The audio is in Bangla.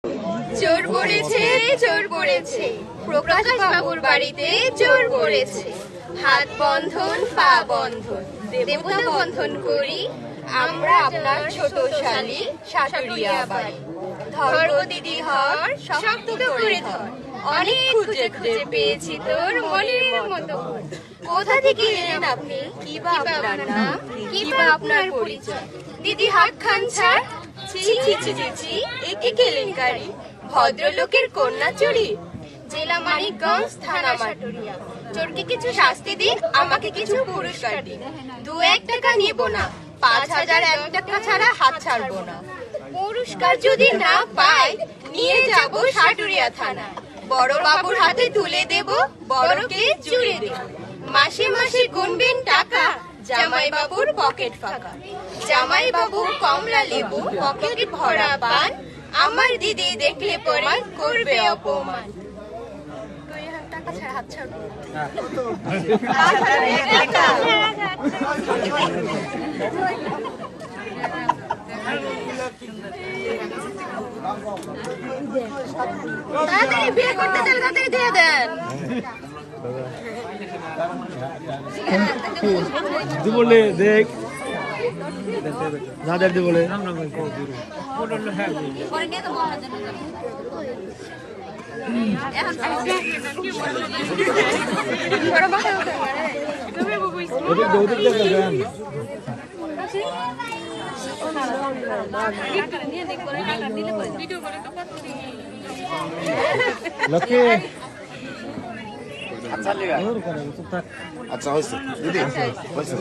চোর পড়েছে, চোর পড়েছে, প্রকাশ বাবুর বাড়িতে চোর পড়েছে। হাত বন্ধন, পা বন্ধন, দেবতা বন্ধন করি, আমরা আপনার ছোট শালী শাশুড়িয়া বাড়ি। ধর দিদি ধর, শক্ত করে ধর, অনেক খুঁজে খুঁজে পেয়েছি তোর মনের মতো। কোথা থেকে এলেন আপনি, কি বা আপনার নাম, কি বা আপনার পরিচয়? দিদি হাত খান ছাড়, ছি ছি ছি ছি ছি, একে কেলেঙ্কারি, ভদ্রলোকের কন্যা চুরি। জেলা মানিকগঞ্জ, থানা সাটুরিয়া। চোরকে কিছু শাস্তি দিন, আমাকে কিছু পুরস্কার দিন। 2-1 টাকা নিব না, 5001 টাকা ছাড়া হাত ছাড়বো না। পুরস্কার যদি না পাই, নিয়ে যাব সাটুরিয়া থানা। বড় বাবুর হাতে তুলে দেব, বড়কে জুড়ে দেব। মাসে মাসে গুনবেন টাকা, জামাই বাবুর পকেট ফাঁকা। জামাই বাবু কমলা লেবু, পকেট ভরা পান, আমার দিদি দেখলে পরে করবে অপমান। 2,000 টাকা ছাড়া হাত ছাড়বো না। তাড়াতাড়ি বিয়ে করতে চাইলে তাড়াতাড়ি দিয়ে দেন। বলে দেখ না দেখ বলে লক্ষ্মী আচ্ছা হয়েছে দিদি হয়েছে